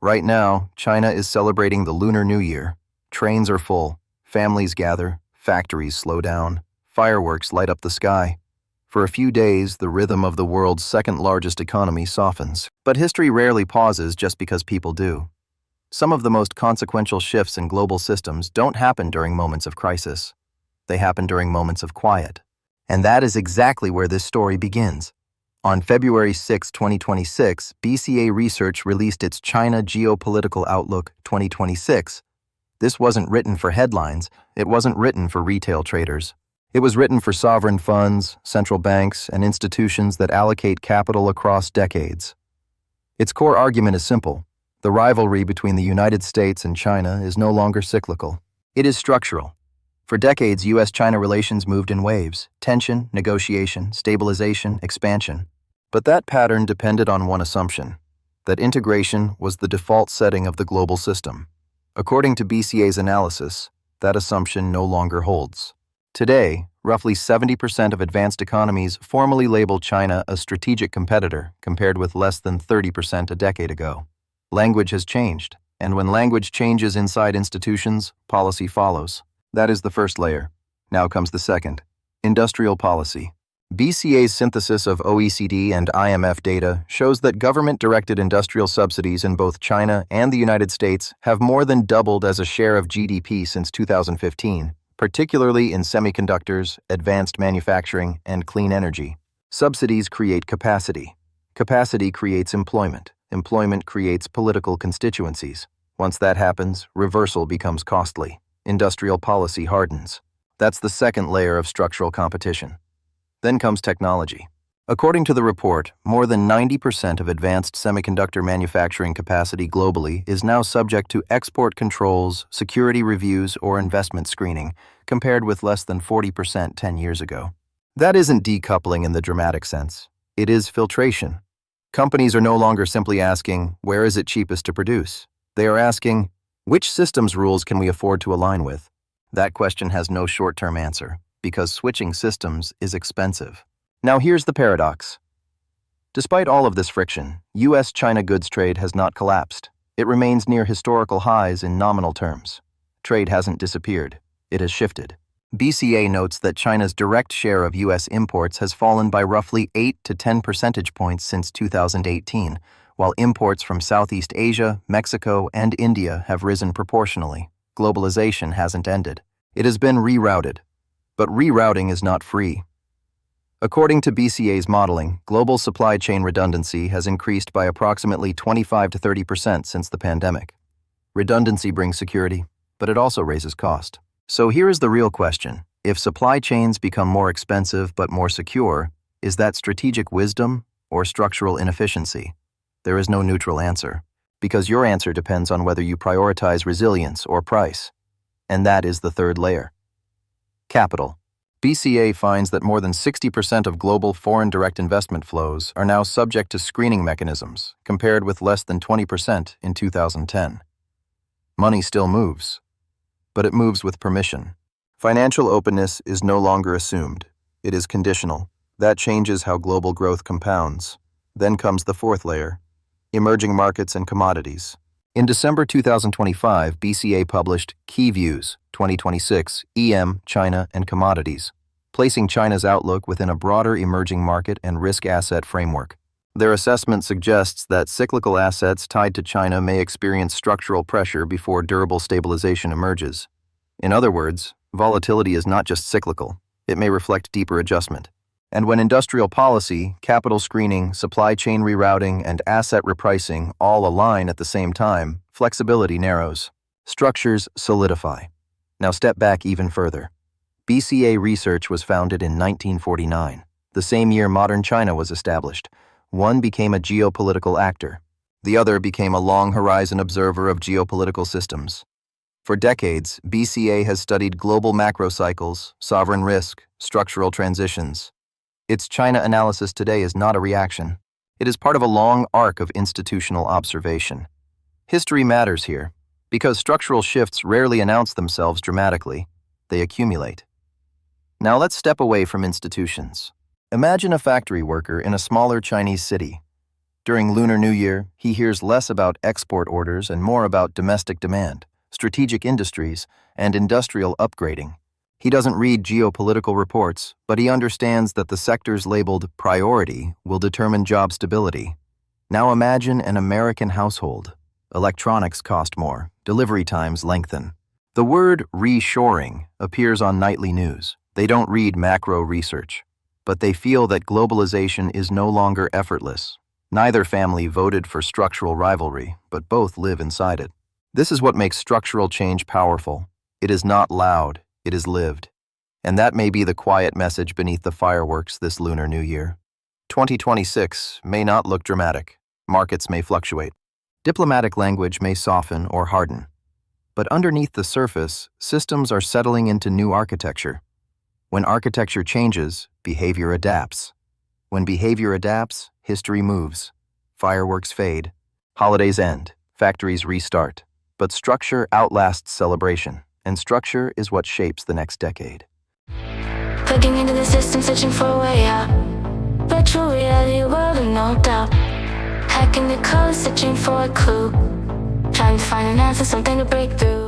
Right now, China is celebrating the Lunar New Year. Trains are full, families gather, factories slow down, fireworks light up the sky. For a few days, the rhythm of the world's second-largest economy softens. But history rarely pauses just because people do. Some of the most consequential shifts in global systems don't happen during moments of crisis. They happen during moments of quiet. And that is exactly where this story begins. On February 6, 2026, BCA Research released its China Geopolitical Outlook 2026. This wasn't written for headlines. It wasn't written for retail traders. It was written for sovereign funds, central banks, and institutions that allocate capital across decades. Its core argument is simple. The rivalry between the United States and China is no longer cyclical. It is structural. For decades, U.S.-China relations moved in waves: tension, negotiation, stabilization, expansion. But that pattern depended on one assumption: that integration was the default setting of the global system. According to BCA's analysis, that assumption no longer holds. Today, roughly 70% of advanced economies formally label China a strategic competitor, compared with less than 30% a decade ago. Language has changed, and when language changes inside institutions, policy follows. That is the first layer. Now comes the second: industrial policy. BCA's synthesis of OECD and IMF data shows that government-directed industrial subsidies in both China and the United States have more than doubled as a share of GDP since 2015, particularly in semiconductors, advanced manufacturing, and clean energy. Subsidies create capacity. Capacity creates employment. Employment creates political constituencies. Once that happens, reversal becomes costly. Industrial policy hardens. That's the second layer of structural competition. Then comes technology. According to the report, more than 90% of advanced semiconductor manufacturing capacity globally is now subject to export controls, security reviews, or investment screening, compared with less than 40% 10 years ago. That isn't decoupling in the dramatic sense. It is filtration. Companies are no longer simply asking, where is it cheapest to produce? They are asking, which systems rules can we afford to align with? That question has no short-term answer, because switching systems is expensive. Now here's the paradox. Despite all of this friction, U.S.-China goods trade has not collapsed. It remains near historical highs in nominal terms. Trade hasn't disappeared. It has shifted. BCA notes that China's direct share of U.S. imports has fallen by roughly 8 to 10 percentage points since 2018, while imports from Southeast Asia, Mexico, and India have risen proportionally. Globalization hasn't ended. It has been rerouted. But rerouting is not free. According to BCA's modeling, global supply chain redundancy has increased by approximately 25 to 30% since the pandemic. Redundancy brings security, but it also raises cost. So here is the real question. If supply chains become more expensive but more secure, is that strategic wisdom or structural inefficiency? There is no neutral answer, because your answer depends on whether you prioritize resilience or price. And that is the third layer. Capital. BCA finds that more than 60% of global foreign direct investment flows are now subject to screening mechanisms, compared with less than 20% in 2010. Money still moves, but it moves with permission. Financial openness is no longer assumed. It is conditional. That changes how global growth compounds. Then comes the fourth layer: emerging markets and commodities. In December 2025, BCA published Key Views 2026, EM, China, and Commodities, placing China's outlook within a broader emerging market and risk asset framework. Their assessment suggests that cyclical assets tied to China may experience structural pressure before durable stabilization emerges. In other words, volatility is not just cyclical, it may reflect deeper adjustment. And when industrial policy, capital screening, supply chain rerouting, and asset repricing all align at the same time, flexibility narrows. Structures solidify. Now step back even further. BCA Research was founded in 1949, the same year modern China was established. One became a geopolitical actor. The other became a long-horizon observer of geopolitical systems. For decades, BCA has studied global macro cycles, sovereign risk, structural transitions. Its China analysis today is not a reaction. It is part of a long arc of institutional observation. History matters here, because structural shifts rarely announce themselves dramatically. They accumulate. Now let's step away from institutions. Imagine a factory worker in a smaller Chinese city. During Lunar New Year, he hears less about export orders and more about domestic demand, strategic industries, and industrial upgrading. He doesn't read geopolitical reports, but he understands that the sectors labeled priority will determine job stability. Now imagine an American household. Electronics cost more, delivery times lengthen. The word reshoring appears on nightly news. They don't read macro research, but they feel that globalization is no longer effortless. Neither family voted for structural rivalry, but both live inside it. This is what makes structural change powerful. It is not loud, it is lived. And that may be the quiet message beneath the fireworks this Lunar New Year. 2026 may not look dramatic. Markets may fluctuate. Diplomatic language may soften or harden. But underneath the surface, systems are settling into new architecture. When architecture changes, behavior adapts. When behavior adapts, history moves. Fireworks fade. Holidays end. Factories restart. But structure outlasts celebration, and structure is what shapes the next decade. Plugging into the system, searching for a way out. Virtual reality world of no doubt. Hacking the code, searching for a clue. Trying to find an answer, something to break through.